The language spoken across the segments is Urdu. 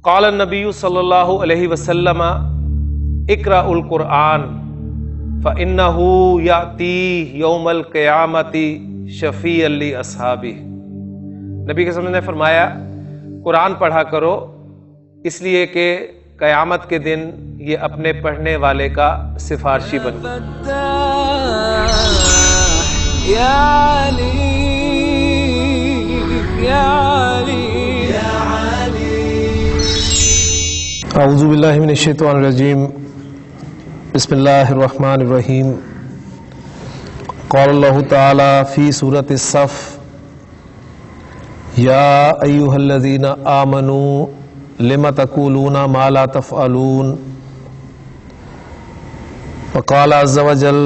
قال النبی صلی اللہ علیہ وسلم اقرأ القرآن فإنه یأتی یوم القیامۃ شفیعا لأصحابہ۔ نبی کے وسلم نے فرمایا قرآن پڑھا کرو اس لیے کہ قیامت کے دن یہ اپنے پڑھنے والے کا سفارشی بنے۔ اعوذ باللہ من الشیطان الرجیم، بسم اللہ الرحمن الرحیم۔ قال اللہ تعالی فی سورۃ الصف یا ایھا الذین آمنوا لم تقولون ما لا تفعلون، وقال عز وجل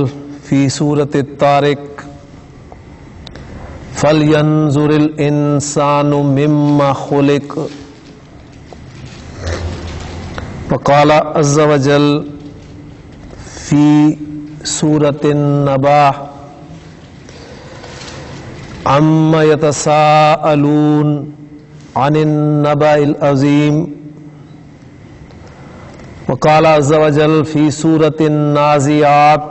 فی سورۃ الطارق فلینظر الانسان مما خلق، وقال عز وجل فی سورۃ النبا عما یتساءلون عن النبأ العظیم، وقال عز وجل فی سورۃ النازعات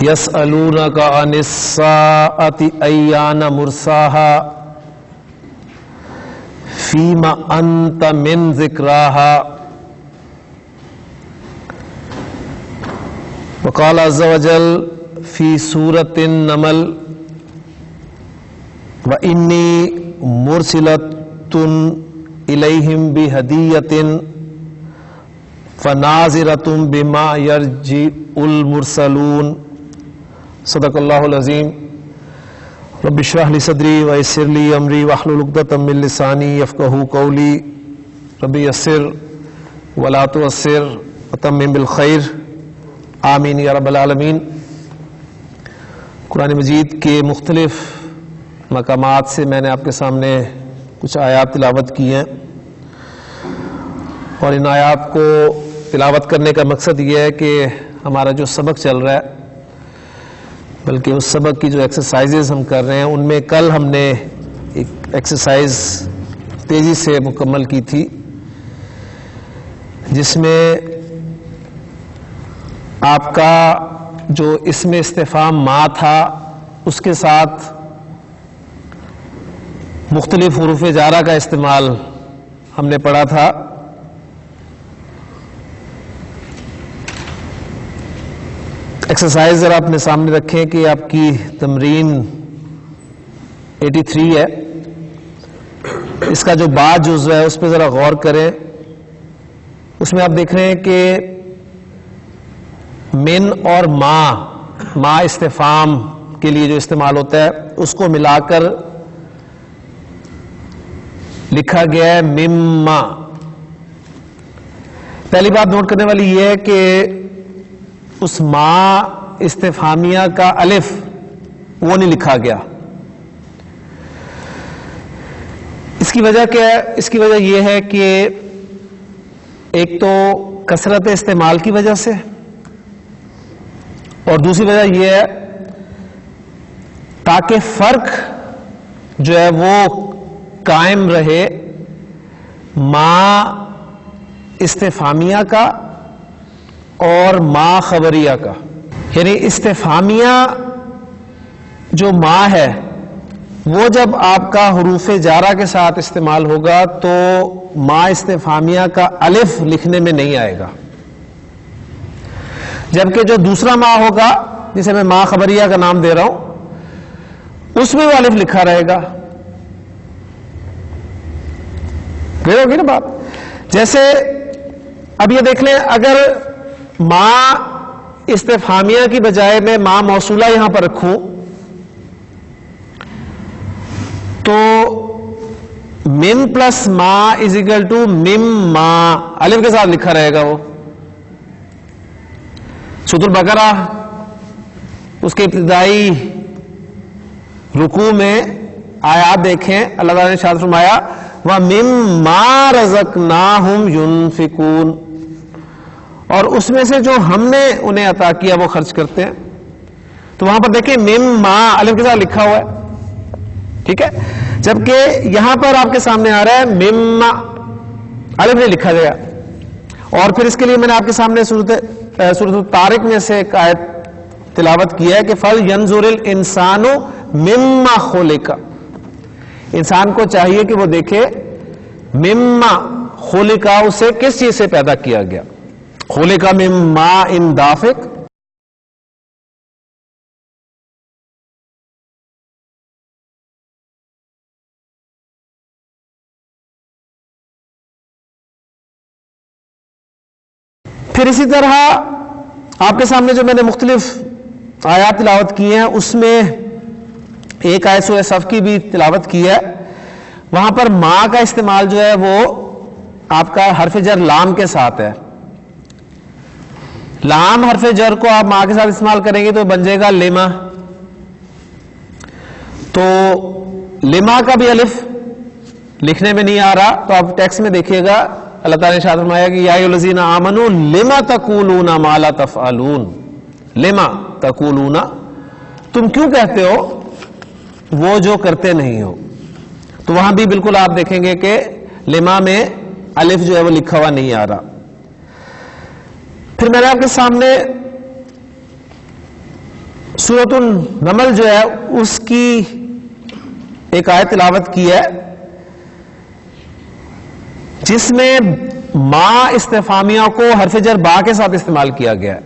یسألونک عن الساعۃ ایان مرساها فیما انت من ذکراها، وقال عز وجل فی سورۃ النمل وإنی مرسلۃ الیہم بہدیۃ فناظرۃ بما یرجع المرسلون۔ صدق اللہ العظیم۔ رب اشرح لی صدری ویسر لی امری واحلل عقدۃ من لسانی یفقہوا قولی، رب یسر ولا تعسر وتمم بالخیر، آمین یا رب العالمین۔ قرآن مجید کے مختلف مقامات سے میں نے آپ کے سامنے کچھ آیات تلاوت کی ہیں، اور ان آیات کو تلاوت کرنے کا مقصد یہ ہے کہ ہمارا جو سبق چل رہا ہے، بلکہ اس سبق کی جو ایکسرسائزز ہم کر رہے ہیں، ان میں کل ہم نے ایک ایکسرسائز تیزی سے مکمل کی تھی جس میں آپ کا جو اسم استفہام ما تھا اس کے ساتھ مختلف حروف جارہ کا استعمال ہم نے پڑھا تھا۔ ایکسرسائز ذرا اپنے سامنے رکھیں کہ آپ کی تمرین 83 ہے، اس کا جو بعد جزو ہے اس پہ ذرا غور کریں۔ اس میں آپ دیکھ رہے ہیں کہ من اور ما استفہام کے لیے جو استعمال ہوتا ہے اس کو ملا کر لکھا گیا ہے مما۔ پہلی بات نوٹ کرنے والی یہ ہے کہ اس ما استفہامیہ کا الف وہ نہیں لکھا گیا۔ اس کی وجہ کیا ہے؟ اس کی وجہ یہ ہے کہ ایک تو کثرت استعمال کی وجہ سے، اور دوسری وجہ یہ ہے تاکہ فرق جو ہے وہ قائم رہے ما استفہامیہ کا اور ما خبریہ کا۔ یعنی استفہامیہ جو ما ہے وہ جب آپ کا حروف جارہ کے ساتھ استعمال ہوگا تو ما استفہامیہ کا الف لکھنے میں نہیں آئے گا، جبکہ جو دوسرا ما ہوگا جسے میں ما خبریہ کا نام دے رہا ہوں اس میں وہ الف لکھا رہے گا۔ کلیئر ہوگی نا بات؟ جیسے اب یہ دیکھ لیں، اگر ما استفہامیہ کی بجائے میں ما موصولہ یہاں پر رکھوں تو من پلس ما از اکول ٹو مم ما، الف کے ساتھ لکھا رہے گا وہ۔ سورۃ البقرہ اس کے ابتدائی رکوع میں آیات دیکھیں، اللہ تعالیٰ نے ارشاد فرمایا وَمِمَّا رَزَقْنَاهُمْ يُنْفِقُونَ، اور اس میں سے جو ہم نے انہیں عطا کیا وہ خرچ کرتے ہیں۔ تو وہاں پر دیکھیں مما الف کے ساتھ لکھا ہوا ہے، ٹھیک ہے. جبکہ یہاں پر آپ کے سامنے آ رہا ہے مما، الف نہیں لکھا گیا. اور پھر اس کے لیے میں نے آپ کے سامنے سورۃ الطارق میں سے ایک آیت تلاوت کیا ہے کہ فَلْيَنْظُرِ الْإِنسَانُ مِمَّا خُلِقَ. انسان کو چاہیے کہ وہ دیکھے مما خلقا، اسے کس چیز سے پیدا کیا گیا. خلقا من ماء دافق، پھر اسی طرح آپ کے سامنے جو میں نے مختلف آیات تلاوت کی ہیں اس میں ایک آیت سورہ صف کی بھی تلاوت کی ہے. وہاں پر ماں کا استعمال جو ہے وہ آپ کا حرف جر لام کے ساتھ ہے. لام حرف جر کو آپ ماں کے ساتھ استعمال کریں گے تو بن جائے گا لما. تو لما کا بھی الف لکھنے میں نہیں آ رہا، تو آپ ٹیکسٹ میں دیکھیے گا اللہ تعالیٰ نے ارشاد فرمایا کہ یا ایھا الذین آمنوا لما تقولون ما لا تفعلون. لما تقولون، تم کیوں کہتے ہو وہ جو کرتے نہیں ہو. تو وہاں بھی بالکل آپ دیکھیں گے کہ لما میں الف جو ہے وہ لکھا ہوا نہیں آ رہا. پھر میں نے آپ کے سامنے سورۃ النمل جو ہے اس کی ایک آیت تلاوت کی ہے جس میں ما استفہامیہ کو حرف جر با کے ساتھ استعمال کیا گیا ہے،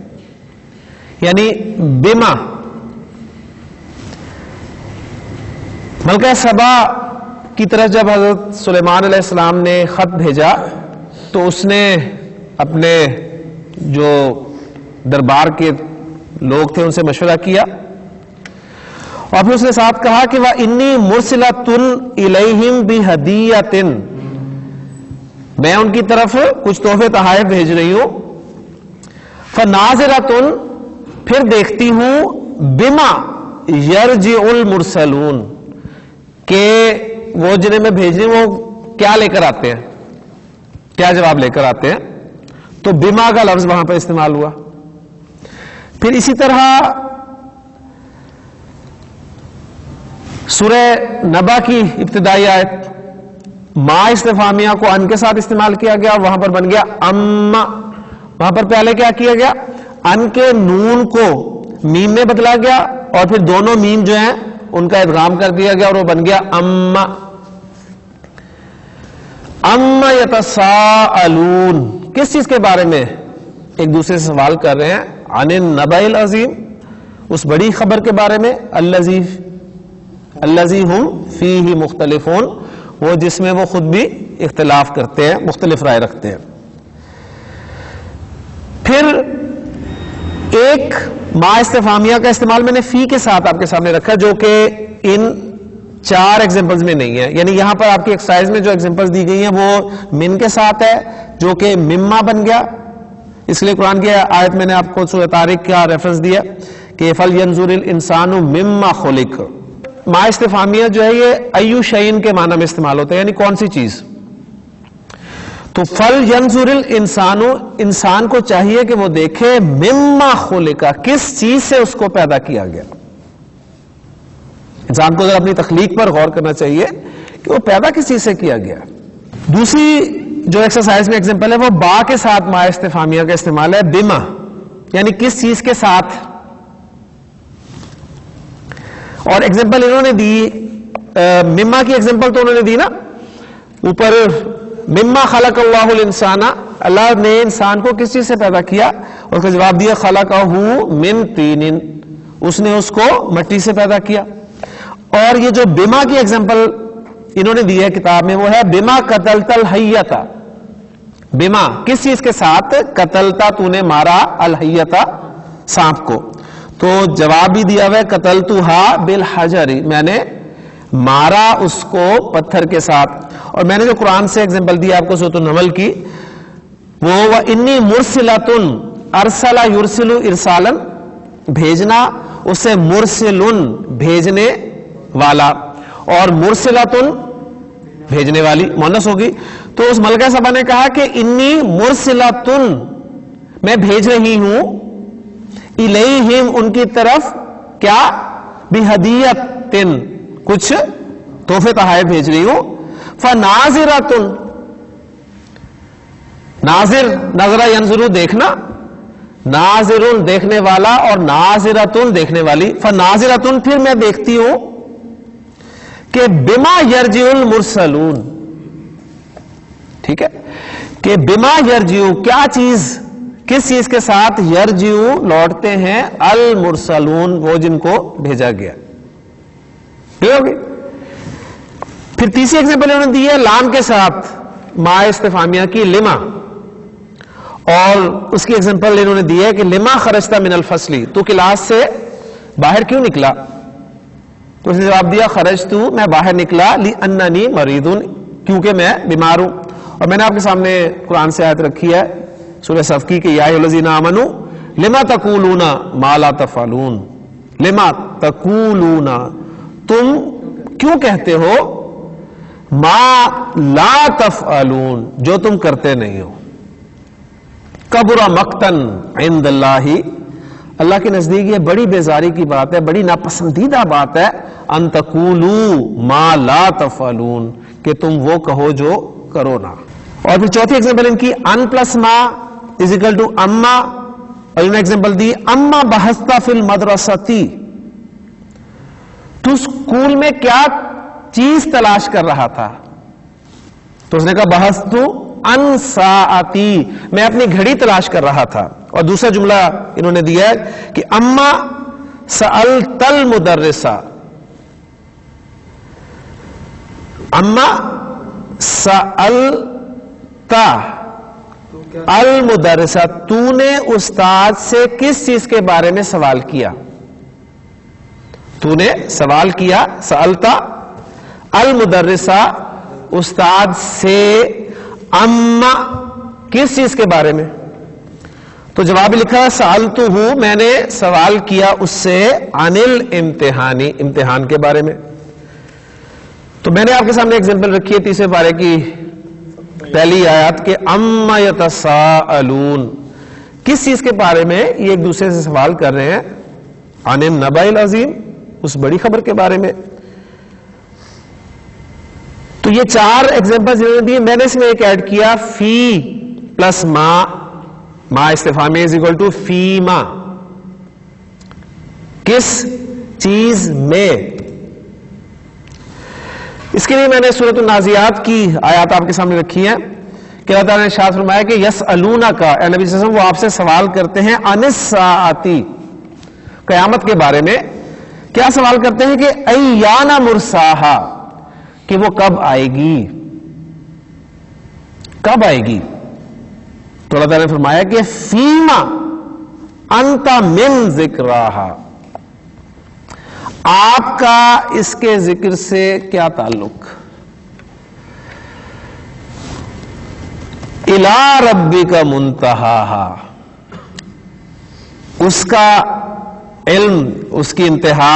یعنی بما. ملکہ سبا کی طرف جب حضرت سلیمان علیہ السلام نے خط بھیجا تو اس نے اپنے جو دربار کے لوگ تھے ان سے مشورہ کیا، اور پھر اس نے ساتھ کہا کہ وَإِنِّي مُرْسِلَةٌ إِلَيْهِمْ بِهَدِيَّةٍ، میں ان کی طرف کچھ تحفے تحائف بھیج رہی ہوں. فَنَاظِرَةٌ، پھر دیکھتی ہوں بِمَا يَرْجِعُ الْمُرْسَلُونَ، کہ وہ جنہیں میں بھیج رہی ہوں وہ کیا لے کر آتے ہیں، کیا جواب لے کر آتے ہیں. تو بما کا لفظ وہاں پر استعمال ہوا. پھر اسی طرح سورہ نبا کی ابتدائی آیت ما استفہامیہ کو ان کے ساتھ استعمال کیا گیا، وہاں پر بن گیا اما. وہاں پر پہلے کیا کیا گیا، ان کے نون کو میم میں بدلا گیا اور پھر دونوں میم جو ہیں ان کا ادغام کر دیا گیا اور وہ بن گیا اما. اما یتساءلون، کس چیز کے بارے میں ایک دوسرے سے سوال کر رہے ہیں. عن النبأ العظیم، اس بڑی خبر کے بارے میں. الذی ہم فیہ مختلفون، وہ جس میں وہ خود بھی اختلاف کرتے ہیں، مختلف رائے رکھتے ہیں. پھر ایک ما استفہامیہ کا استعمال میں نے فی کے ساتھ آپ کے سامنے رکھا جو کہ ان 4 ایگزامپلز میں نہیں ہے. یعنی یہاں پر آپ کی ایکسرسائز میں جو ایگزامپلز دی گئی ہیں وہ من کے ساتھ ہے جو کہ مما بن گیا. اس لیے قرآن کی آیت میں نے آپ کو سورۃ طارق کا ریفرنس دیا کہ فَلْيَنْظُرِ الْإِنسَانُ مِمَّا خُلِقَ. ما استفہامیہ جو ہے یہ ایو شیئن کے معنی میں استعمال ہوتا ہے، یعنی کون سی چیز. تو فَلْيَنْظُرِ الْإِنسَانُ، انسان کو چاہیے کہ وہ دیکھے مِمَّا خُلِقَ، کس چیز سے اس کو پیدا کیا گیا. انسان کو ذرا اپنی تخلیق پر غور کرنا چاہیے کہ وہ پیدا کس چیز سے کیا گیا. دوسری جو ایکسرسائز میں ایگزامپل ہے وہ با کے ساتھ ما استفہامیہ کا استعمال ہے، بما، یعنی کس چیز کے ساتھ. اور ایگزامپل انہوں نے دی مما کی ایگزامپل تو انہوں نے دی نا اوپر، مما خلق اللہ الانسان، اللہ نے انسان کو کس چیز سے پیدا کیا. اس کا جواب دیا خلقہ من طین، اس نے اس کو مٹی سے پیدا کیا. اور یہ جو بما کی ایگزامپل انہوں نے دی ہے کتاب میں وہ ہے بما قتلت الحیۃ. بما کس چیز کے ساتھ، قتلتا، تو نے مارا، الحیۃ سانپ کو. تو جواب بھی دیا ہوا ہے قتلتها بالحجر، میں نے مارا اس کو پتھر کے ساتھ. اور میں نے جو قرآن سے ایگزامپل دی آپ کو سورۃ النمل کی وہ وَإِنِّي مُرْسِلَةٌ، ارسل یرسل ارسالا، بھیجنا، اس سے مرسلن بھیجنے والا، اور مرسلۃن بھیجنے والی مؤنث ہوگی. تو اس ملکہ سبا نے کہا کہ انی مرسلۃن، میں بھیج رہی ہوں، الیہم ان کی طرف، کیا، بہدیۃ، کچھ تحفے تحائف بھیج رہی ہوں. فناظرۃ، ناظر نظرہ ینظر دیکھنا، ناظر دیکھنے والا اور ناظرۃ دیکھنے والی. فناظرۃ پھر میں دیکھتی ہوں کہ بما یرجع المرسلون، ٹھیک ہے، کہ بما یرجع کیا چیز، کس چیز کے ساتھ یرجع لوٹتے ہیں المرسلون وہ جن کو بھیجا گیا. ٹھیک ہوگی. پھر تیسری ایگزامپل انہوں نے دی ہے لام کے ساتھ ما استفہامیہ کی، لما، اور اس کی ایگزامپل انہوں نے دی ہے کہ لما خرجت من الفصل، تو کلاس سے باہر کیوں نکلا؟ تو اس نے جواب دیا خرجت، میں باہر نکلا، لأننی مریض، کیونکہ میں بیمار ہوں. اور میں نے آپ کے سامنے قرآن سے آیت رکھی ہے سورہ صف کی کہ یا ایھا الذین آمنوا لما تقولون ما لا تفعلون، لما تقولون، تم کیوں کہتے ہو ما لا تفعلون، جو تم کرتے نہیں ہو. کبر مقتن عند اللہ، اللہ کے نزدیک یہ بڑی بیزاری کی بات ہے، بڑی ناپسندیدہ بات ہے، ان تقولوا ما لا تفعلون، کہ تم وہ کہو جو کرو نا. اور پھر چوتھی ایگزامپل ان کی ان پلس ما از اکول ٹو اما، اور انہوں نے ایگزامپل دی اما بحثت فی المدرستی، تو اسکول میں کیا چیز تلاش کر رہا تھا؟ تو اس نے کہا بحثت ان ساعتی، میں اپنی گھڑی تلاش کر رہا تھا. اور دوسرا جملہ انہوں نے دیا ہے کہ اما سألت المدرسہ، اما سألت المدرسہ، تو نے استاد سے کس چیز کے بارے میں سوال کیا؟ تو نے سوال کیا، سألت المدرسہ، استاد سے، اما کس چیز کے بارے میں؟ تو جواب لکھا سألتہ، میں نے سوال کیا اس سے، عن الامتحانی، امتحان کے بارے میں. تو میں نے آپ کے سامنے ایگزامپل رکھی ہے تیسرے پارے کی پہلی آیات کے اما یتساءلون، کس چیز کے بارے میں یہ ایک دوسرے سے سوال کر رہے ہیں؟ عن النبأ العظیم، اس بڑی خبر کے بارے میں. تو یہ چار ایگزامپل جنہوں نے دیے، میں نے اس میں ایک ایڈ کیا فی پلس ما استفہامی از اکول ٹو فیما، کس چیز میں. اس کے لیے میں نے سورۃ النازعات کی آیات آپ کے سامنے رکھی ہے کہ اللہ تعالیٰ نے ارشاد فرمایا کہ یسألونک، اے نبی صلی اللہ علیہ وسلم وہ آپ سے سوال کرتے ہیں، عن الساعۃ، قیامت کے بارے میں. کیا سوال کرتے ہیں کہ ایان مرساہا، کہ وہ کب آئے گی، کب آئے گی. تو اللہ تعالیٰ نے فرمایا کہ فیما انت من ذکراہا، آپ کا اس کے ذکر سے کیا تعلق. الی ربک منتہاہا، اس کا علم، اس کی انتہا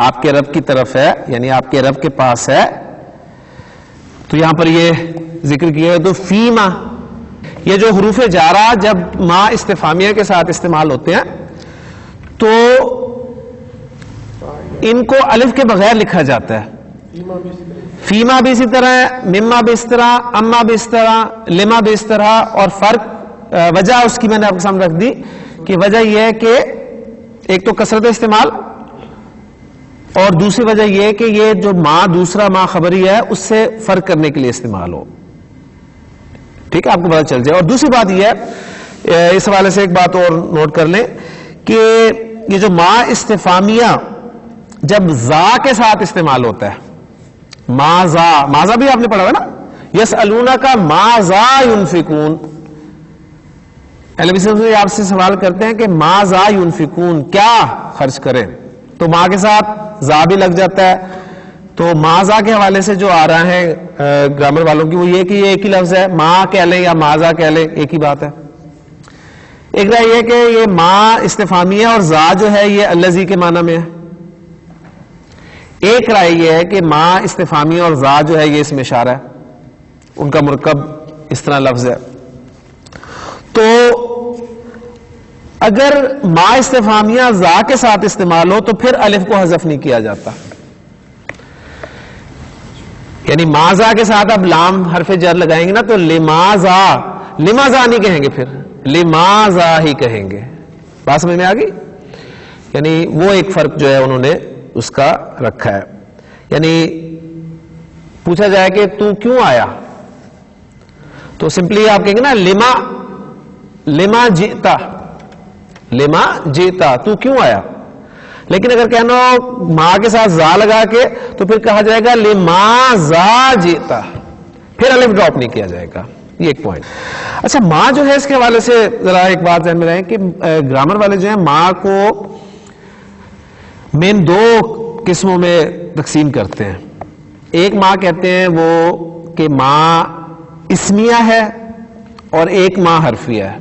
آپ کے رب کی طرف ہے، یعنی آپ کے رب کے پاس ہے. تو یہاں پر یہ ذکر کیا ہے. تو فیما، یہ جو حروف جارہ جب ما استفہامیہ کے ساتھ استعمال ہوتے ہیں تو ان کو الف کے بغیر لکھا جاتا ہے. فیما بھی اسی طرح ہے، مما بھی اس طرح، اما بھی اس طرح، لما بھی اس طرح. اور فرق، وجہ اس کی میں نے آپ کے سامنے رکھ دی کہ وجہ یہ ہے کہ ایک تو کثرت استعمال، اور دوسری وجہ یہ ہے کہ یہ جو ما دوسرا ما خبری ہے اس سے فرق کرنے کے لیے استعمال ہو. ٹھیک ہے، آپ کو پتا چل جائے. اور دوسری بات یہ ہے، اس حوالے سے ایک بات اور نوٹ کر لیں کہ یہ جو ما استفہامیہ جب زا کے ساتھ استعمال ہوتا ہے، ماذا بھی آپ نے پڑھا ہے نا، یسألونک ماذا ينفقون، نبی صلی اللہ علیہ وسلم آپ سے سوال کرتے ہیں کہ ماذا ينفقون، کیا خرچ کریں. تو ما کے ساتھ زا بھی لگ جاتا ہے. تو ماذا کے حوالے سے جو آ رہا ہے گرامر والوں کی وہ یہ کہ یہ ایک ہی لفظ ہے، ما کہہ لیں یا ماذا کہہ لیں ایک ہی بات ہے. ایک رائے یہ کہ یہ ما استفہامیہ اور زا جو ہے یہ الذی کے معنی میں ہے. ایک رائے یہ ہے کہ ما استفہامیہ اور زا جو ہے یہ اس میں اشارہ ہے، ان کا مرکب اس طرح لفظ ہے. تو اگر ما استفہامیہ زا کے ساتھ استعمال ہو تو پھر الف کو حذف نہیں کیا جاتا. یعنی ماذا کے ساتھ اب لام حرف جر لگائیں گے نا تو لماذا، لماذا نہیں کہیں گے، پھر لماذا ہی کہیں گے. بات سمجھ میں آ گئی؟ یعنی وہ ایک فرق جو ہے انہوں نے اس کا رکھا ہے. یعنی پوچھا جائے کہ تو کیوں آیا تو سمپلی آپ کہیں گے نا لما جئتا، لما جئتا، تو کیوں آیا. لیکن اگر کہنا ہو ماں کے ساتھ زا لگا کے تو پھر کہا جائے گا لماذا جئتا، پھر الف ڈراپ نہیں کیا جائے گا. یہ ایک پوائنٹ. اچھا ماں جو ہے اس کے حوالے سے ذرا ایک بات ذہن میں رہے کہ گرامر والے جو ہیں ماں کو مین دو قسموں میں تقسیم کرتے ہیں. ایک ماں کہتے ہیں وہ کہ ماں اسمیہ ہے اور ایک ماں حرفیہ ہے.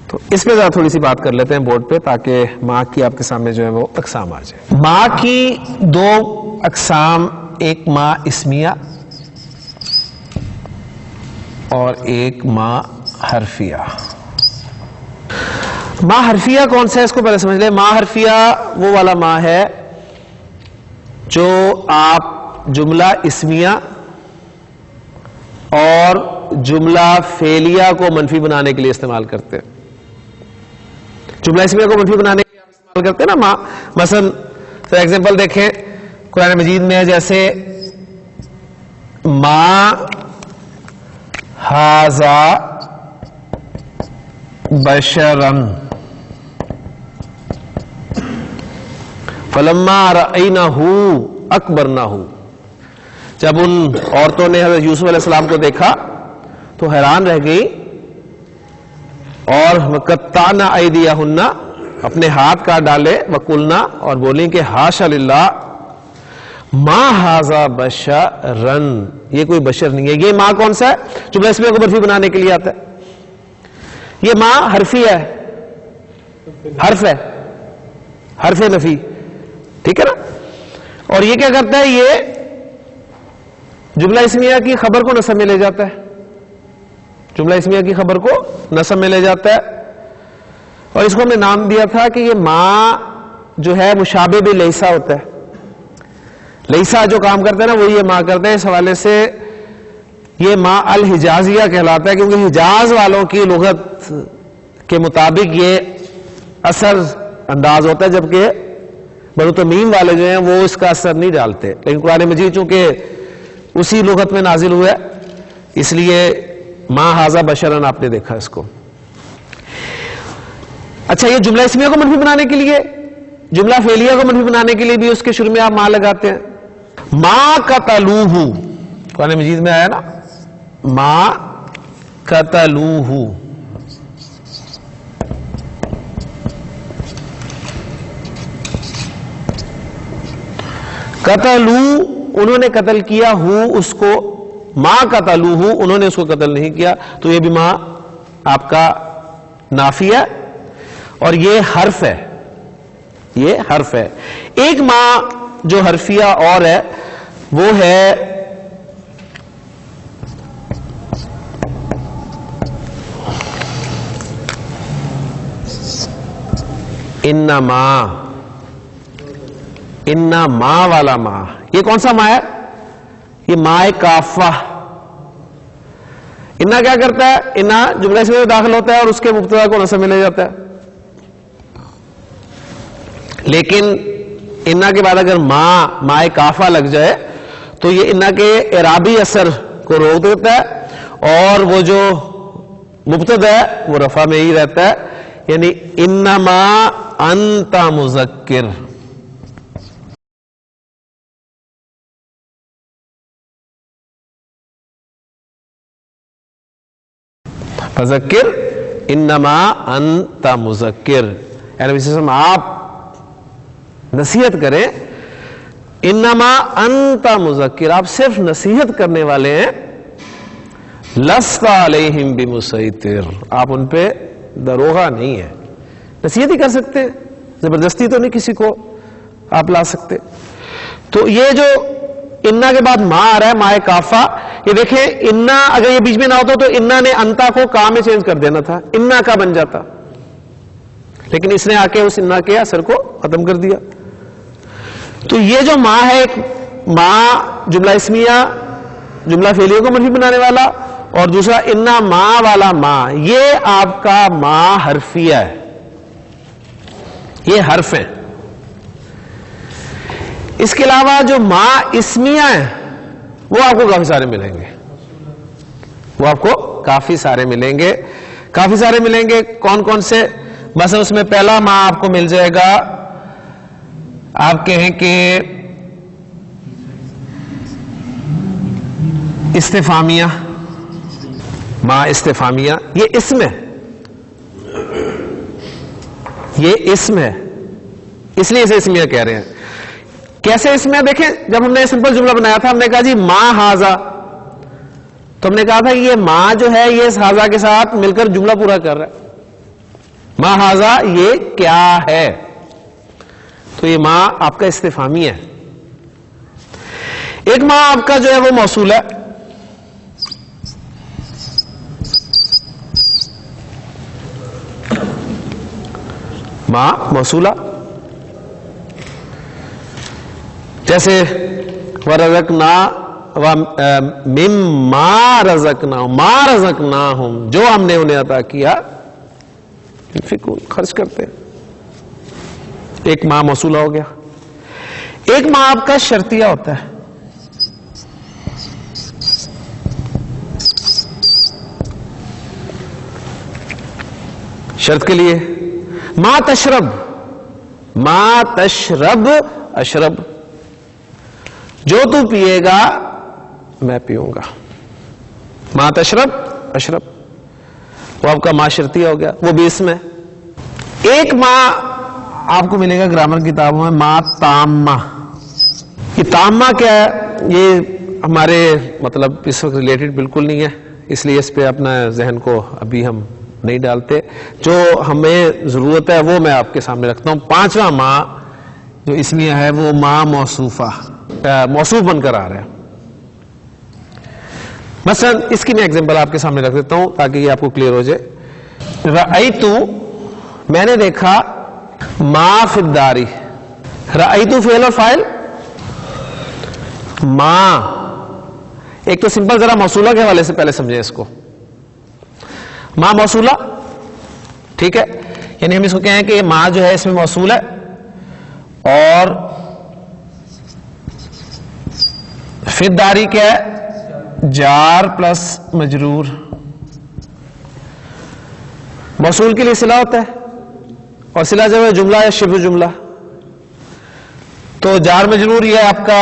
تو اس پہ ذرا تھوڑی سی بات کر لیتے ہیں بورڈ پہ تاکہ ماں کی آپ کے سامنے جو ہے وہ اقسام آ جائے. ماں کی دو اقسام، ایک ماں اسمیہ اور ایک ماں حرفیہ. ماں حرفیہ کون سا ہے اس کو پہلے سمجھ لیں. ماں حرفیہ وہ والا ماں ہے جو آپ جملہ اسمیہ اور جملہ فعلیہ کو منفی بنانے کے لیے استعمال کرتے ہیں. جملہ اسمیہ کو منفی بنانے کے لیے استعمال کرتے ہیں نا ماں. مثلا فار ایگزامپل دیکھیں قرآن مجید میں جیسے ماں ھذا بشرن فلما رأینہ اکبرنہ، جب ان عورتوں نے حضرت یوسف علیہ السلام کو دیکھا تو حیران رہ گئی اور وقطعن ایدیہن، اپنے ہاتھ کاٹ ڈالے، وقلنا، اور بولیں کہ حاشا للہ ما ھذا بشرن، یہ کوئی بشر نہیں ہے. یہ ماں کون سا ہے؟ جملہ اسمیہ کو منفی بنانے کے لیے آتا ہے. یہ ماں حرفی ہے، حرف ہے، حرف نفی، ٹھیک ہے نا. اور یہ کیا کرتا ہے؟ یہ جملہ اسمیہ کی خبر کو نصب میں لے جاتا ہے، جملہ اسمیہ کی خبر کو نصب میں لے جاتا ہے. اور اس کو ہم نے نام دیا تھا کہ یہ ماں جو ہے مشابہ بھی لیسا ہوتا ہے. لیسا جو کام کرتا ہے نا وہی یہ ماں کرتا ہے. اس حوالے سے یہ ماں الحجازیہ کہلاتا ہے کیونکہ حجاز والوں کی لغت کے مطابق یہ اثر انداز ہوتا ہے، جبکہ بنو تمیم والے جو ہیں وہ اس کا اثر نہیں ڈالتے. لیکن قرآن مجید چونکہ اسی لغت میں نازل ہوا ہے اس لیے ماں ھذا بشرن آپ نے دیکھا اس کو. اچھا یہ جملہ اسمیہ کو منفی بنانے کے لیے، جملہ فعلیہ کو منفی بنانے کے لیے بھی اس کے شروع میں آپ ماں لگاتے ہیں. ماں قتلوہ، قرآن مجید میں آیا نا ماں قتلوہ. قتلو انہوں نے قتل کیا، ہو اس کو، ماں قتلوہ انہوں نے اس کو قتل نہیں کیا. تو یہ بھی ماں آپ کا نافی ہے اور یہ حرف ہے، یہ حرف ہے. ایک ماں جو حرفیہ اور ہے وہ ہے انما، انما والا ماں. یہ کون سا ماں ہے؟ یہ ماں کافہ. انا کیا کرتا ہے؟ انا جملہ اسمیہ میں داخل ہوتا ہے اور اس کے مبتدا کو نصب میں لے جاتا ہے. لیکن انا کے بعد اگر ماں کافہ لگ جائے تو یہ انا کے اعرابی اثر کو روک دیتا ہے اور وہ جو مبتدا ہے وہ رفع میں ہی رہتا ہے. یعنی انما انت مذکر. فذکر انما انت مذکر، یعنی آپ نصیحت کریں. انما انت مذکر، آپ صرف نصیحت کرنے والے ہیں. لست علیہم بمسیطر، آپ ان پہ دروغہ نہیں ہے. نصیحت ہی کر سکتے ہیں، زبردستی تو نہیں کسی کو آپ لا سکتے. تو یہ جو انا کے بعد ماں آ رہا ہے، ماں کافہ، یہ دیکھیں انا اگر یہ بیچ میں نہ ہوتا تو انا نے انتا کو کا میں چینج کر دینا تھا، انا کا بن جاتا. لیکن اس نے آ کے اس انا کے اثر کو ختم کر دیا. تو یہ جو ماں ہے ایک ما جملہ اسمیہ جملہ فعلیہ کو منفی بنانے والا، اور دوسرا انا ما والا ما، یہ آپ کا ما حرفیہ ہے، یہ حرف ہے۔ اس کے علاوہ جو ما اسمیہ ہیں وہ آپ کو کافی سارے ملیں گے، وہ آپ کو کافی سارے ملیں گے۔ کافی سارے ملیں گے کون کون سے؟ مثلا اس میں پہلا ما آپ کو مل جائے گا، آپ کہیں کہ استفہامیہ، ما استفہامیہ، یہ اسم ہے، یہ اسم ہے، اس لیے اسے اسمیہ کہہ رہے ہیں۔ کیسے اسمیہ؟ دیکھیں، جب ہم نے سمپل جملہ بنایا تھا ہم نے کہا جی ما ہاذا، تو ہم نے کہا تھا یہ ما جو ہے یہ اس ہاذا کے ساتھ مل کر جملہ پورا کر رہا ہے، ما ہاذا یہ کیا ہے، تو یہ ما آپ کا استفہامی ہے۔ ایک ما آپ کا جو ہے وہ موصول ہے، ما موصولہ، جیسے وَرَزَقْنَا مِمَّا رَزَقْنَاهُمْ، ما رَزَقْنَاهُمْ، جو ہم نے انہیں عطا کیا، ينفقون، خرچ کرتے ہیں۔ ایک ما موصولہ ہو گیا۔ ایک ما آپ کا شرطیہ ہوتا ہے، شرط کے لیے، ما تشرب، ما تشرب اشرب، جو تو پیے گا میں پیوں گا، ما تشرب اشرب، وہ آپ کا ما شرطیہ ہو گیا، وہ بھی اسم ہے۔ ایک ما آپ کو ملے گا گرامر کتابوں میں، ما تامہ۔ یہ تامہ کیا ہے؟ یہ ہمارے مطلب اس وقت ریلیٹڈ بالکل نہیں ہے، اس لیے اس پہ اپنا ذہن کو ابھی ہم نہیں ڈالتے، جو ہمیں ضرورت ہے وہ میں آپ کے سامنے رکھتا ہوں۔ پانچواں ما جو اسمیہ ہے وہ ما موصوفہ، موصوف بن کر آ رہا ہے۔ مثلا اس کی میں ایگزامپل آپ کے سامنے رکھ دیتا ہوں تاکہ یہ آپ کو کلیئر ہو جائے۔ رأیتو، میں نے دیکھا، ما فی الداری، رأیتو فعل اور فاعل، ما ایک تو سمپل ذرا موصولہ کے حوالے سے پہلے سمجھیں اس کو، ما موصولہ، ٹھیک ہے، یعنی ہم اس کو کہیں کہ یہ ما جو ہے اس میں موصول ہے، اور فی الداری کیا ہے؟ جار پلس مجرور۔ موصول کے لیے صلہ ہوتا ہے، اور صلہ جب ہے جملہ یا شبہ جملہ، تو جار مجرور یہ آپ کا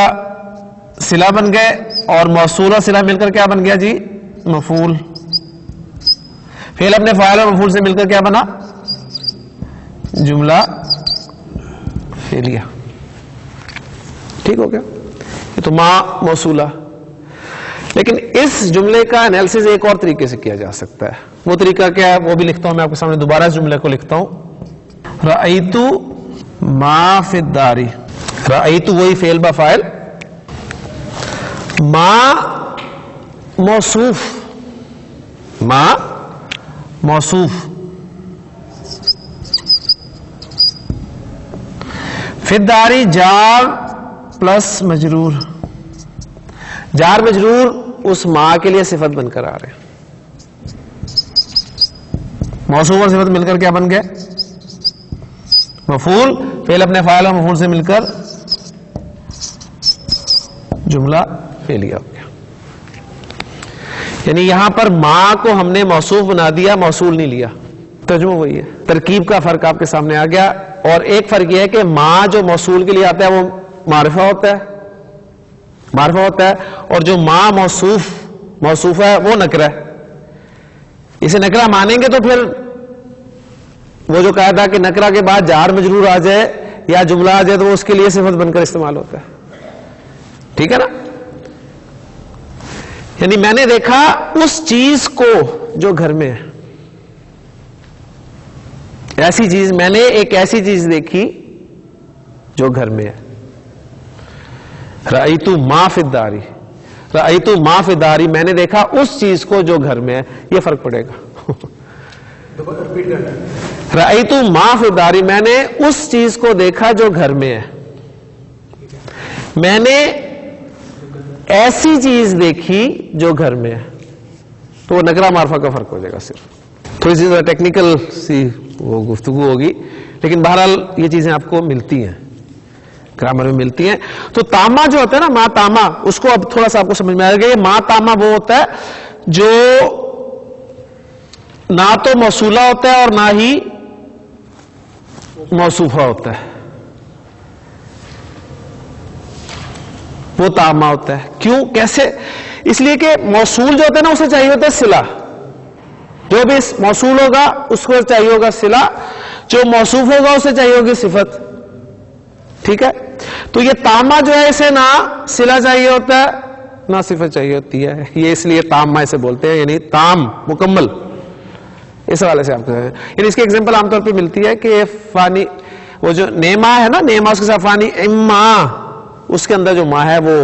صلہ بن گئے، اور موصول اور صلہ مل کر کیا بن گیا جی؟ مفعول۔ فعل اپنے فاعل اور مفعول سے مل کر کیا بنا؟ جملہ فعلیہ، ٹھیک ہو گیا؟ یہ تو ما موصولہ۔ لیکن اس جملے کا انالیسس ایک اور طریقے سے کیا جا سکتا ہے، وہ طریقہ کیا ہے وہ بھی لکھتا ہوں میں آپ کے سامنے، دوبارہ اس جملے کو لکھتا ہوں۔ رأیتو ما فی الداری، رأیتو وہی فعل با فاعل، ما موصوف، ما موصوف، فی الداری جار پلس مجرور، جار مجرور اس ما کے لیے صفت بن کر آ رہے ہیں، موصوف اور صفت مل کر کیا بن گئے؟ مفعول، فعل اپنے فاعل اور مفعول سے مل کر جملہ فعلیہ ہو گیا۔ یعنی یہاں پر ما کو ہم نے موصوف بنا دیا، موصول نہیں لیا، ترجمہ وہی ہے، ترکیب کا فرق آپ کے سامنے آ گیا۔ اور ایک فرق یہ ہے کہ ما جو موصول کے لیے آتا ہے وہ معرفہ ہوتا ہے، معرفہ ہوتا ہے، اور جو ما موصوف ہے وہ نکرہ ہے۔ اسے نکرہ مانیں گے تو پھر وہ جو کہا تھا کہ نکرہ کے بعد جار مجرور آ جائے یا جملہ آ جائے تو وہ اس کے لیے صفت بن کر استعمال ہوتا ہے، ٹھیک ہے نا؟ یعنی میں نے دیکھا اس چیز کو جو گھر میں ہے، ایسی چیز، میں نے ایک ایسی چیز دیکھی جو گھر میں ہے۔ رأیتو ما فی الداری، رأیتو ما فی الداری، میں نے دیکھا اس چیز کو جو گھر میں ہے، یہ فرق پڑے گا۔ رأیتو ما فی الداری، میں نے اس چیز کو دیکھا جو گھر میں ہے، میں نے ایسی چیز دیکھی جو گھر میں ہے، تو وہ نکرہ معرفہ کا فرق ہو جائے گا. صرف تھوڑی سی ٹیکنیکل سی وہ گفتگو ہوگی، لیکن بہرحال یہ چیزیں آپ کو ملتی ہیں، گرامر میں ملتی ہیں. تو تاما جو ہوتا ہے نا، ما تاما، اس کو اب تھوڑا سا آپ کو سمجھ میں آئے گا. یہ ما تاما وہ ہوتا ہے جو نہ تو موصولہ ہوتا ہے اور نہ ہی موصوفہ ہوتا ہے، وہ تاما ہوتا ہے. کیوں؟ کیسے؟ اس لیے کہ موصول جو ہوتا ہے نا اسے چاہیے ہوتا ہے صلہ. جو بھی موصول ہوگا اس کو چاہیے ہوگا صلہ، جو موصوف ہوگا اسے چاہیے ہوگی صفت. ٹھیک ہے؟ تو یہ تاما جو ہے اسے نہ صلہ چاہیے ہوتا ہے نہ صفت چاہیے ہوتی ہے. یہ اس لیے تاما اسے بولتے ہیں، یعنی تام، مکمل. اس حوالے سے آپ کو یعنی اس کی ایگزامپل عام طور پہ ملتی ہے کہ فانی، وہ جو نیما ہے نا، نیما اس کے ساتھ فانی اما، اس کے اندر جو ماں ہے وہ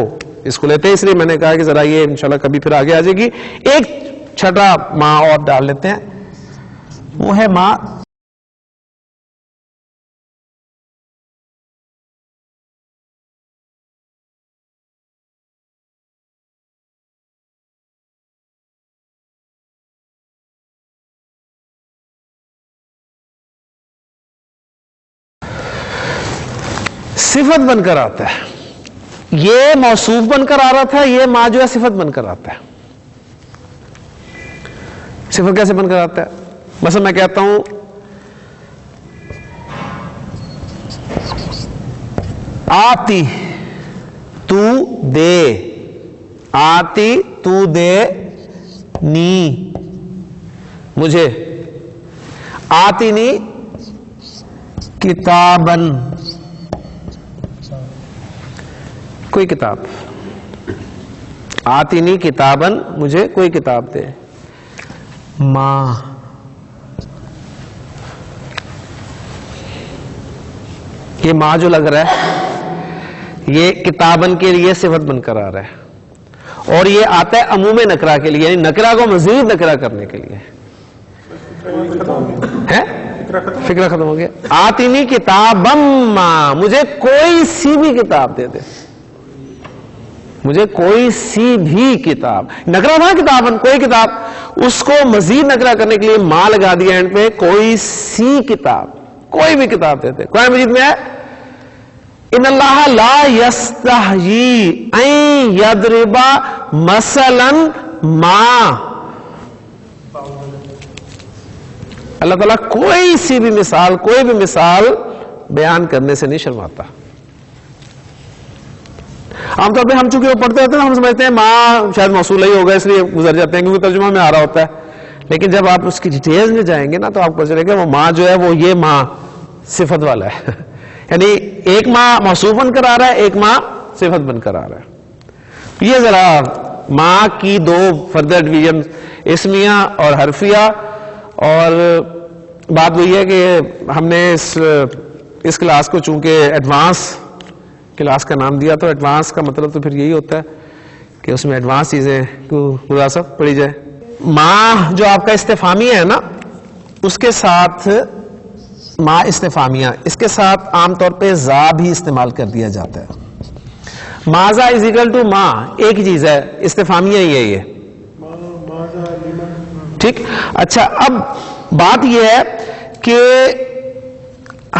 اس کو لیتے ہیں. اس لیے میں نے کہا کہ ذرا یہ انشاءاللہ کبھی پھر آگے آ جائے گی. ایک چھٹا ماں اور ڈال لیتے ہیں، وہ ہے ماں. صفت بن کر آتا ہے. یہ موصوف بن کر آ رہا تھا، یہ ماں جو ہے صفت بن کر آتا ہے. صفت کیسے بن کر آتا ہے؟ مثلا میں کہتا ہوں آتی تو دے، آتی تو دے نی مجھے، آتی نی کتابن، کوئی کتاب، آتی نی کتابن، مجھے کوئی کتاب دے. ماں، یہ ماں جو لگ رہا ہے یہ کتابن کے لیے صفت بن کر آ رہا ہے، اور یہ آتا ہے عموم نکرہ کے لیے، یعنی نکرہ کو مزید نکرہ کرنے کے لیے. فکر ختم ہو گیا. آتی نی کتابم ماں، مجھے کوئی سی بھی کتاب دے دے، مجھے کوئی سی بھی کتاب. نکرہ تھا کتابن، کوئی کتاب، اس کو مزید نکرہ کرنے کے لیے ماں لگا دیا اینڈ پہ، کوئی سی کتاب، کوئی بھی کتاب دیتے. قرآن مجید میں ہے ان اللہ لا یستحیی ان یضرب مثلا ما، اللہ تعالیٰ کوئی سی بھی مثال، کوئی بھی مثال بیان کرنے سے نہیں شرماتا. عام طور پہ ہم چونکہ وہ پڑھتے ہوتے ہیں ہم سمجھتے ہیں ماں شاید موصول ہی ہوگا اس لیے گزر جاتے ہیں کیونکہ ترجمہ میں آ رہا ہوتا ہے. لیکن جب آپ اس کی ڈیٹیلز میں جائیں گے نا تو آپ کو پتہ چلے گا وہ ماں جو ہے وہ یہ ماں صفت والا ہے. یعنی ایک ماں موصوف بن کر آ رہا ہے، ایک ماں صفت بن کر آ رہا ہے. یہ ذرا ماں کی دو فردر ڈویژن، اسمیہ اور حرفیہ. اور بات وہی ہے کہ ہم نے اس کلاس کو چونکہ ایڈوانس کلاس کا نام دیا، تو ایڈوانس کا مطلب تو پھر یہی ہوتا ہے کہ اس میں ایڈوانس چیزیں خلاصہ پڑھی جائے. ماں جو آپ کا استفہامیہ ہے نا، اس کے ساتھ ماں استفہامیہ، اس کے ساتھ عام طور پہ زا بھی استعمال کر دیا جاتا ہے. ماذا از اکول ٹو ماں، ایک ہی چیز ہے، استفہامیہ ہی ہے یہ. ٹھیک. اچھا، اب بات یہ ہے کہ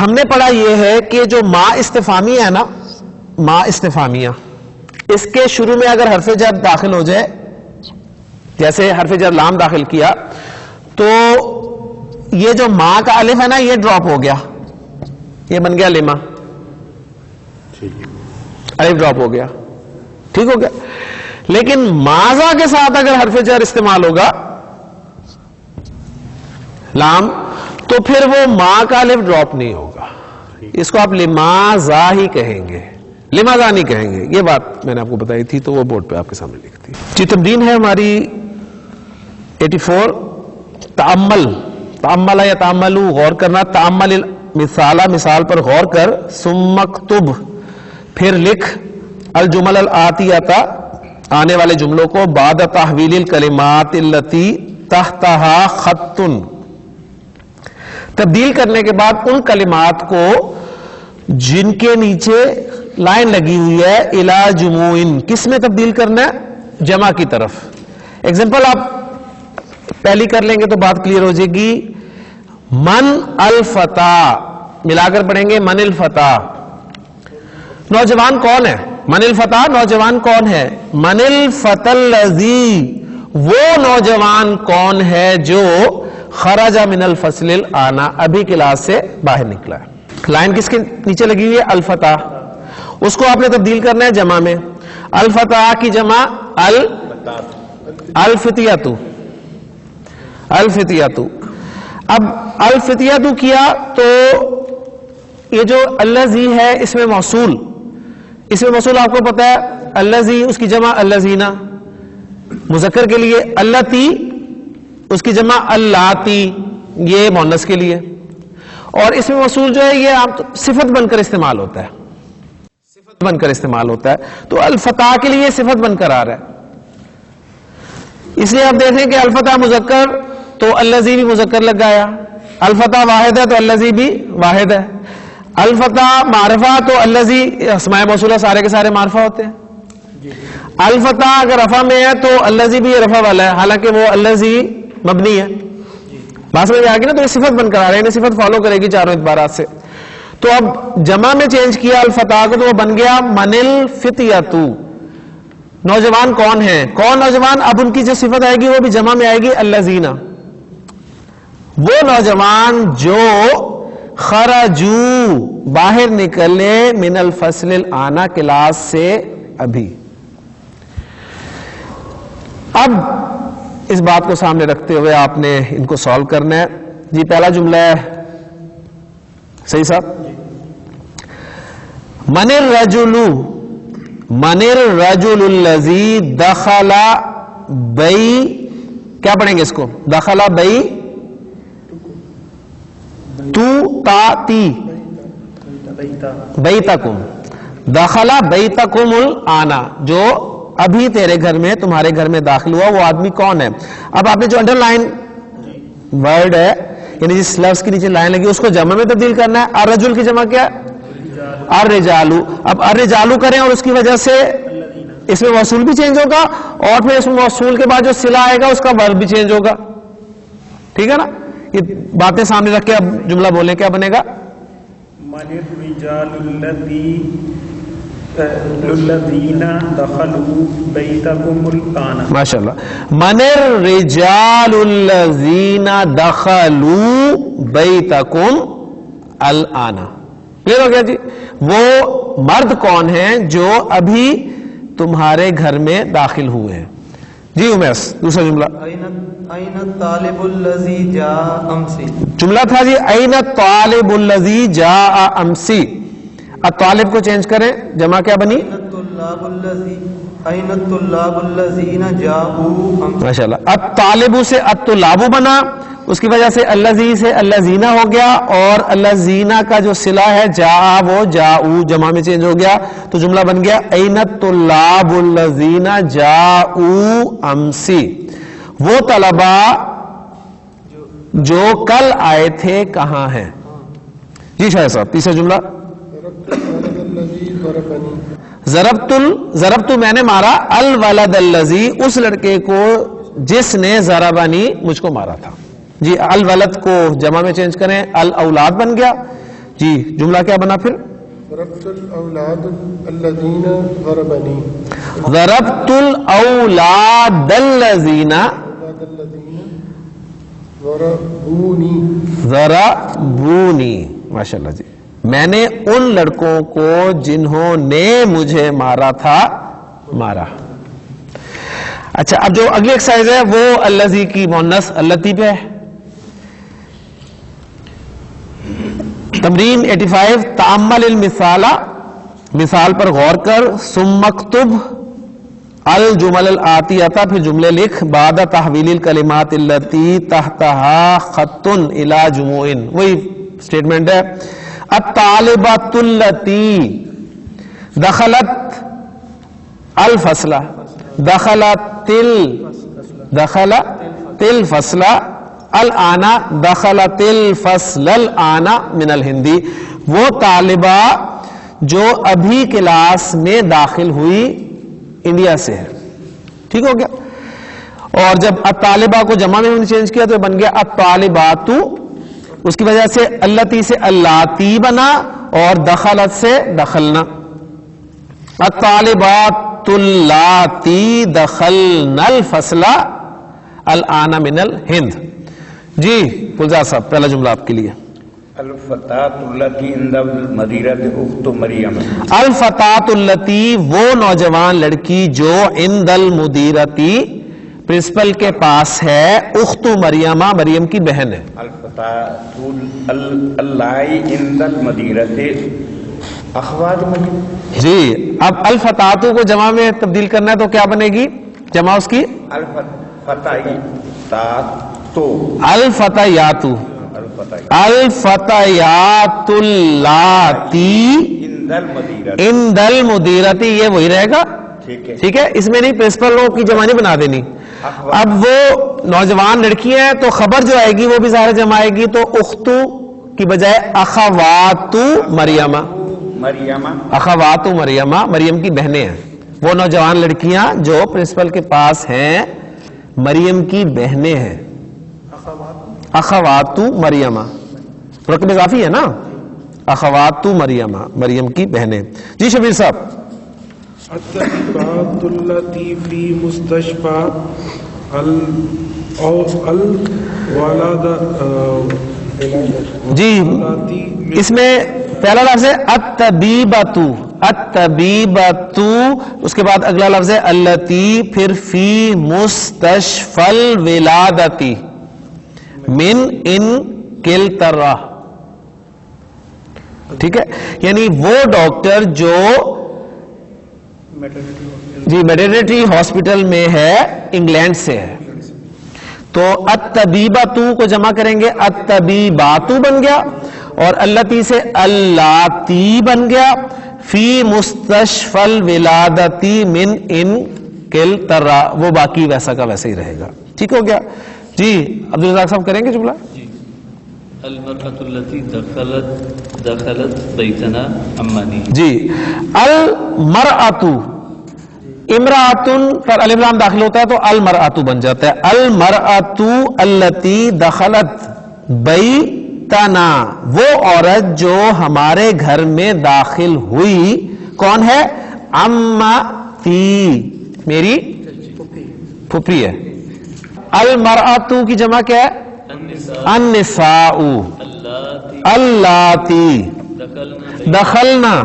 ہم نے پڑھا یہ ہے کہ جو ماں استفہامیہ ہے نا، ماں استفہامیہ، اس کے شروع میں اگر حرف جر داخل ہو جائے، جیسے حرف جر لام داخل کیا، تو یہ جو ماں کا الف ہے نا یہ ڈراپ ہو گیا، یہ بن گیا لما، الف ڈراپ ہو گیا. ٹھیک ہو گیا. لیکن ماذا کے ساتھ اگر حرف جر استعمال ہوگا لام، تو پھر وہ ماں کا الف ڈراپ نہیں ہوگا، اس کو آپ لماذا ہی کہیں گے، لماذا نہیں کہیں گے. یہ بات میں نے آپ کو بتائی تھی تو وہ بورڈ پہ آپ کے سامنے لکھتی ہے. جی تمرین ہے ہماری 84. تأمل، تأمل یا تأملو، غور کرنا. تأمل مثالہ، مثال پر غور کر. ثم اکتب، پھر لکھ. الجمل الآتیہ، آنے والے جملوں کو. بعد تحویل الکلمات التی تحتہا خط، تبدیل کرنے کے بعد ان کلمات کو جن کے نیچے لائن لگی ہوئی ہے الا جموعن، کس میں تبدیل کرنا ہے؟ جمع کی طرف. ایگزامپل آپ پہلی کر لیں گے تو بات کلیئر ہو جائے گی. من الفتى، ملا کر پڑھیں گے من الفتى. نوجوان کون ہے؟ من الفتى نوجوان کون ہے؟ من الفتى الذی، وہ نوجوان کون ہے جو خرج من الفصل الآن، ابھی کلاس سے باہر نکلا ہے. لائن کس کے نیچے لگی ہوئی ہے؟ الفتى. اس کو آپ نے تبدیل کرنا ہے جمع میں. الفتى کی جمع الفتیۃ. الفتیۃ. اب الفتیۃ کیا تو یہ جو الذی ہے اس میں موصول، اس میں موصول آپ کو پتا ہے الذی، اس کی جمع الذین. مذکر کے لیے اللتی، اس کی جمع اللاتی، یہ مؤنث کے لیے. اور اس میں موصول جو ہے یہ آپ صفت بن کر استعمال ہوتا ہے، صفت بن کر استعمال ہوتا ہے. تو الفتى کے لیے صفت بن کر آ رہا ہے. اس لیے آپ دیکھیں کہ الفتى مذکر تو الذی بھی مذکر لگایا، الفتى واحد ہے تو الذی بھی واحد ہے. الفتى معرفہ تو الذی اسماء موصولہ سارے کے سارے معرفہ ہوتے ہیں. الفتى اگر رفع میں ہے تو الذی بھی رفع والا ہے، حالانکہ وہ الذی مبنی ہے. بات سمجھ آ گئی نا؟ تو یہ صفت بن کر آ رہے ہیں، صفت فالو کرے گی چاروں اعتبارات سے. تو اب جمع میں چینج کیا الفتى کو تو وہ بن گیا من الفتیۃ. نوجوان کون ہے؟ کون نوجوان؟ اب ان کی جو صفت آئے گی وہ بھی جمع میں آئے گی الذین. وہ نوجوان جو خرجو باہر نکلے من الفصل الآن، کلاس سے ابھی. اب اس بات کو سامنے رکھتے ہوئے آپ نے ان کو سالو کرنا ہے. جی پہلا جملہ ہے صحیح صاحب. من الرجل، من الرجل الذی دخل بی، کیا پڑھیں گے اس کو؟ دخل بی تو تا تی بیتکم، دخل بیتکم الآن، جو ابھی تیرے گھر میں، تمہارے گھر میں داخل ہوا وہ آدمی کون ہے؟ اب آپ نے جو انڈر لائن ورڈ ہے یعنی جس لفظ کے نیچے لائن لگی اس کو جمع میں تبدیل کرنا ہے. الرجل کی جمع کیا ہے؟ الرجالو. اب الرجالو کریں اور اس کی وجہ سے اس میں موصول بھی چینج ہوگا اور پھر اس میں موصول کے بعد جو صلہ آئے گا اس کا ورب بھی چینج ہوگا. ٹھیک ہے نا؟ یہ باتیں سامنے رکھ کے اب جملہ بولیں، کیا بنے گا؟ من الرجال الذین دخلوا بیتکم الآن. ماشاء اللہ. من الرجال الذین دخلوا بیتکم الآن. کلیئر ہو گیا جی؟ وہ مرد کون ہیں جو ابھی تمہارے گھر میں داخل ہوئے ہیں. جی امیس دوسرا جملہ. این الطالب الذی جاء امسی. جملہ تھا جی این الطالب الذی جاء امسی. الطالب کو چینج کریں، جمع کیا بنی؟ این الطلاب الذین جاءوا امسی. ماشاءاللہ. الطالب سے الطلاب بنا، اس کی وجہ سے الذی سے الذین ہو گیا اور الذین کا جو صلہ ہے جاء وہ جاؤ جمع میں چینج ہو گیا تو جملہ بن گیا این الطلاب الذین جاءوا امسی. وہ طلبہ جو کل آئے تھے کہاں ہیں؟ جی شاہ صاحب تیسرا جملہ. ضربت میں نے مارا الولد الذی، اس لڑکے کو جس نے ضربنی مجھ کو مارا تھا. جی الولد کو جمع میں چینج کریں، الاولاد بن گیا. جی جملہ کیا بنا پھر؟ ضربت الاولاد الذین ضربنی. ضربت الاولاد الذین ضربونی. ماشاء اللہ. جی میں نے ان لڑکوں کو جنہوں نے مجھے مارا تھا مارا. اچھا اب جو اگلی ایکسرسائز ہے وہ الذی کی مؤنث اللتی پہ ہے. تمرین 85. تأمل المثال، مثال پر غور کر. ثم اکتب الجمل الآتیہ، پھر جملے لکھ. بعد تحویل الکلمات التي تحتها خط الى جموع، وہی سٹیٹمنٹ ہے. الطالبۃ التي دخلت الفصل، دخلت الفصل الآن، دخلت الفصل الآن من الہندی. وہ طالبہ جو ابھی کلاس میں داخل ہوئی انڈیا سے ہے. ٹھیک ہو گیا. اور جب الطالبہ کو جمع میں انہوں نے چینج کیا تو بن گیا الطالبات. اس کی وجہ سے اللتی سے اللاتی بنا اور دخلت سے دخلنا. الطالبات اللاتی دخلن الفصل الآن من الہند. جی گلزار صاحب پہلا جملہ آپ کے لیے. الفتاة التي عند المديرة اخت مریم. الفتاة التي وہ نوجوان لڑکی جو عند المدیرتی پرنسپل کے پاس ہے اخت مریمہ مریم کی بہن ہے. الفتاة اللائی عند المديرة اخوات مریم. جی اب الفتاتو کو جمع میں تبدیل کرنا ہے تو کیا بنے گی جمع اس کی؟ الفتیاتو. الفتیات اللاتی عند المدیرتی یہ وہی رہے گا. ٹھیک ہے. اس میں نہیں پرنسپلوں کی جمع نہیں بنا دینی. اب وہ نوجوان لڑکیاں ہیں تو خبر جو آئے گی وہ بھی ظاہر جمع آئے گی تو اختو کی بجائے اخواتو مریمہ. اخواتو مریمہ مریم کی بہنیں ہیں. وہ نوجوان لڑکیاں جو پرنسپل کے پاس ہیں مریم کی بہنیں ہیں. اخواتو مریمہ رقم اضافی ہے نا. اخواتو مریمہ مریم کی بہنیں. جی شبیر صاحب. الطبیبات التی فی مستشفى الولادہ. جی اس میں پہلا لفظ ہے الطبیبتو. الطبیبتو اس کے بعد اگلا لفظ ہے التی پھر فی مستشفى الولادتی من ان کلترا. ٹھیک ہے. یعنی وہ ڈاکٹر جو جی میٹرنٹی ہاسپٹل میں ہے انگلینڈ سے ہے. تو الطبیباتو کو جمع کریں گے الطبیباتو بن گیا اور اللتی سے اللاتی بن گیا. فی مستشفى الولادتی من ان کلترا وہ باقی ویسا کا ویسا ہی رہے گا. ٹھیک ہو گیا. جی عبدالرزاق صاحب کریں گے جملہ. المرأة التي دخلت بیتنا امانی. جی المرأة امرأتن پر الف لام داخل ہوتا ہے تو المرأة بن جاتا ہے. المرأة التي دخلت بیتنا وہ عورت جو ہمارے گھر میں داخل ہوئی کون ہے؟ امتی میری پھپھی ہے. المرأة کی جمع کیا ہے؟ النساء. اللاتی دخلنا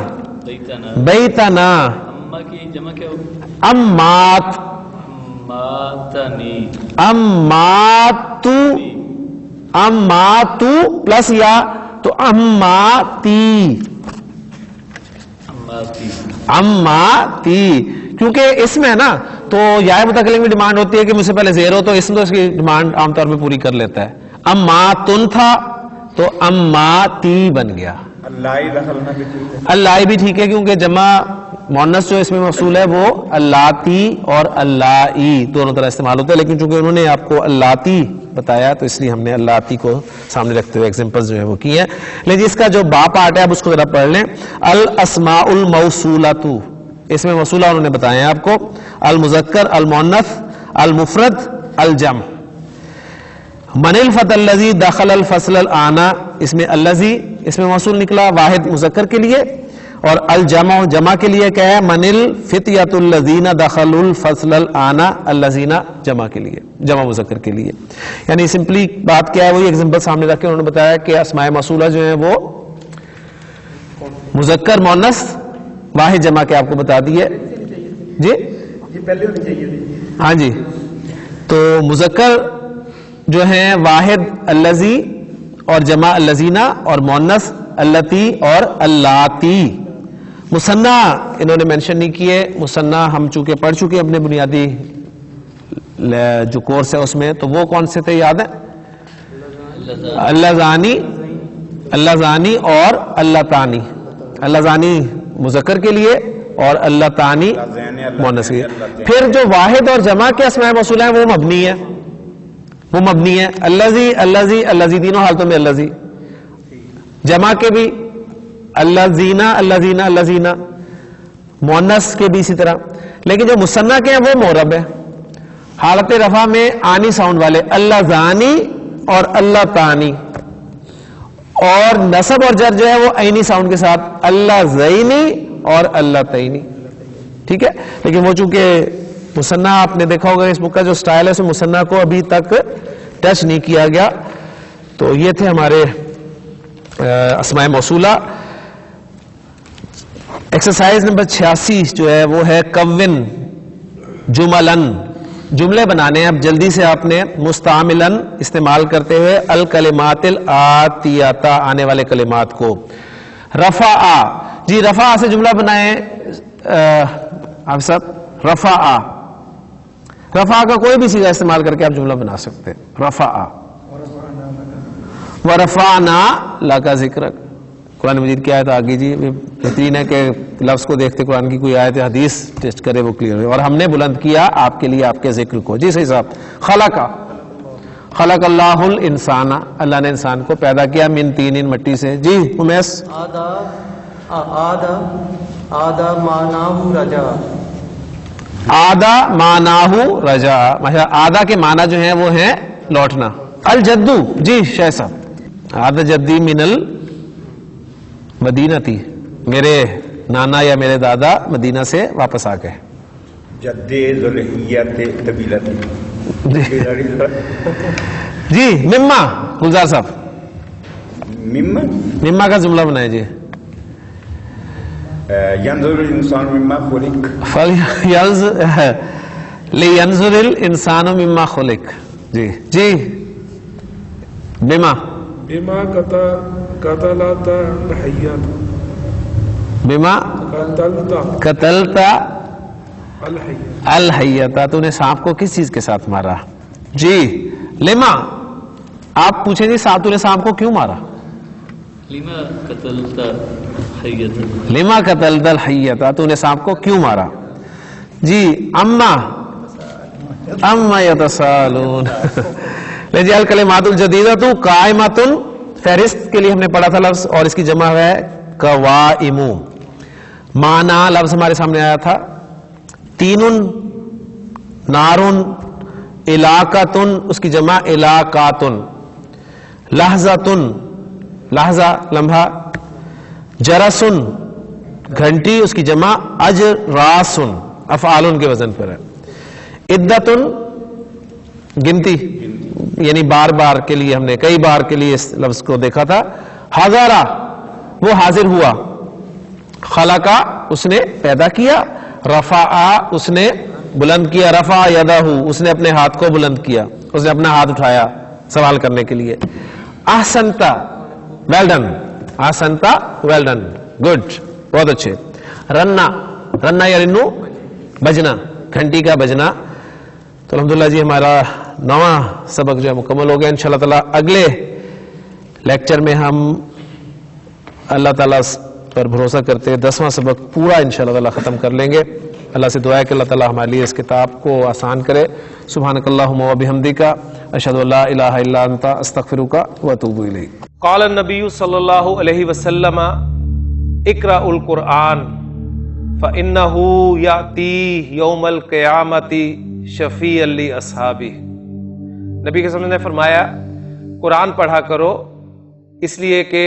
بیتنا. اما کی جمع کیا ہوگی؟ امات. اماتنی. اماتو اماتو پلس یا تو اماتی. اماتی. اماتی کیونکہ اس میں ہے نا تو یا متکلم کی ڈیمانڈ ہوتی ہے کہ مجھ سے پہلے زیر ہو تو اس میں تو اس کی ڈیمانڈ عام طور پہ پوری کر لیتا ہے. اماتن تھا تو اماتی بن گیا. اللہ بھی ٹھیک ہے کیونکہ جمع مؤنث جو اس میں مفصول ہے وہ اللاتی اور اللائی دونوں طرح استعمال ہوتا ہے. لیکن چونکہ انہوں نے آپ کو اللاتی بتایا تو اس لیے ہم نے اللاتی کو سامنے رکھتے ہوئے ایگزامپلز جو ہیں وہ کی ہیں. لیکن اس کا جو با پارٹ ہے اب اس کو ذرا پڑھ لیں. الاسماء الموصولۃ اس میں موصولہ انہوں نے بتایا ہے آپ کو. المذکر المؤنث المفرد الجمع. من الفتى الذي دخل الفصل الآن اس میں الذي اس میں موصول نکلا واحد مذکر کے لیے اور الجمع جمع کے لیے کیا ہے؟ من الفتية الذين دخلوا الفصل الآن الذين جمع کے لیے جمع مذکر کے لیے. یعنی سمپلی بات کیا ہے وہی ایگزامپل سامنے رکھ کے انہوں نے بتایا کہ اسماء موصولہ جو ہیں وہ مذکر مؤنث واحد جمع کے آپ کو بتا دیے. جی پہلے ہونی چاہیے. ہاں جی تو مذکر جو ہیں واحد الذی اور جمع الذین اور مؤنث اللتی اور اللاتی. مثنیٰ انہوں نے مینشن نہیں کیے. مثنیٰ ہم چونکہ پڑھ چکے اپنے بنیادی جو کورس ہے اس میں تو وہ کون سے تھے یاد ہیں؟ اللذانی اللذانی اور اللتانی. اللذانی مذکر کے لیے اور اللتانی مؤنث کے لیے. پھر جو واحد اور جمع کے اسماء موصولہ ہیں وہ مبنی ہے وہ مبنی ہے. الذی الذی الذی تینوں حالتوں میں الذی. جمع کے بھی الذین الذین الذین مؤنث کے بھی اسی طرح، لیکن جو مثنیٰ کے ہیں وہ معرب ہے، حالت رفع میں آنی ساؤنڈ والے اللہ زانی اور اللہ تانی، اور نصب اور جر جو ہے وہ عینی ساؤنڈ کے ساتھ اللہ زینی اور اللہ تعینی، ٹھیک ہے. لیکن وہ چونکہ مثنیٰ آپ نے دیکھا ہوگا اس بک کا جو سٹائل ہے اس میں مثنیٰ کو ابھی تک ٹچ نہیں کیا گیا. تو یہ تھے ہمارے اسماء موصولہ. ایکسرسائز نمبر 86 جو ہے وہ ہے کون جملن، جملے بنانے ہیں. اب جلدی سے آپ نے مستعملن استعمال کرتے ہوئے الکلمات الآتیاتا آنے والے کلمات کو. رفع، جی رفع سے جملہ بنائیں آپ سب. رفع، رفع کا کوئی بھی صیغہ استعمال کر کے آپ جملہ بنا سکتے ہیں. رفع ورفعنا لک ذکرک. قرآن مجید کی آیت آگے جی بہترین ہے کہ لفظ کو دیکھتے قرآن کی کوئی آیت حدیث ٹیسٹ کرے وہ کلیئر ہو. اور ہم نے بلند کیا آپ کے لیے آپ کے ذکر کو. جی صحیح صاحب. خلق اللہ الانسان، اللہ نے انسان کو پیدا کیا من طین، مٹی سے. جی امیس. آدھا معناہ رجا. آدھا معناہ رجا، آدھا کے معنی جو ہیں وہ ہیں لوٹنا. الجدو، جی شیخ صاحب. آدھا جدی من المدینہ تھی، میرے نانا یا میرے دادا مدینہ سے واپس آ گئے. جد ذوالحیت قبیلت. جی مما گلزار صاحب. مما کا جملہ بنائے. جی ینظر الانسان مما خلق. لینظر الانسان مما خلق. جی جی بما قتلت الحیات. بما قتلت الحیتا، تو نے سانپ کو کس چیز کے ساتھ مارا. جی لما، آپ پوچھیں جی تو نے سانپ کو کیوں مارا. لما قتلت حیتا. لما قتلت الحیتا، تو نے سانپ کو کیوں مارا. جی اما یتسالون. لے جی الکلمات الجدیدۃ قائمۃ، فہرست کے لیے ہم نے پڑھا تھا لفظ، اور اس کی جمع ہے قوائم. معنی لفظ ہمارے سامنے آیا تھا. تین نارن علاقاتن، اس کی جمع علاقاتن. لحظتن، لحظہ لمحہ. جرسن گھنٹی، اس کی جمع اجراسن، افعال کے وزن پر ہے. عدتن گنتی، یعنی بار بار کے لیے ہم نے کئی بار کے لیے اس لفظ کو دیکھا تھا. حضرہ وہ حاضر ہوا. خلقہ اس نے پیدا کیا. رفع اس نے بلند کیا. رفع یدہ اس نے اپنے ہاتھ کو بلند کیا، اس نے اپنا ہاتھ اٹھایا سوال کرنے کے لیے. احسنتا ویل ڈن. احسنتا ویل ڈن، گڈ، بہت اچھے. رنا، رنا یا رنو بجنا، گھنٹی کا بجنا. تو الحمدللہ جی ہمارا 9واں سبق جو ہے مکمل ہو گیا. انشاءاللہ تعالیٰ اگلے لیکچر میں ہم اللہ تعالیٰ پر بھروسہ کرتے 10واں سبق پورا انشاءاللہ تعالیٰ ختم کر لیں گے. اللہ سے دعا ہے کہ اللہ تعالیٰ ہمارے لیے اس کتاب کو آسان کرے. سبحانک اللہم و بحمدک، اشہد ان لا الہ الا انت، استغفرک و اتوب الیک. قال النبی صلی اللہ علیہ وسلم اقرأ القرآن فإنه یأتی یوم القیامت شفیعا لاصحابہ. نبی کے صلی اللہ علیہ وسلم نے فرمایا قرآن پڑھا کرو، اس لیے کہ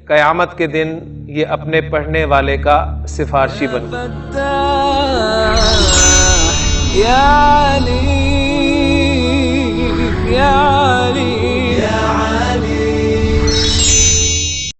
قیامت کے دن یہ اپنے پڑھنے والے کا سفارشی بن.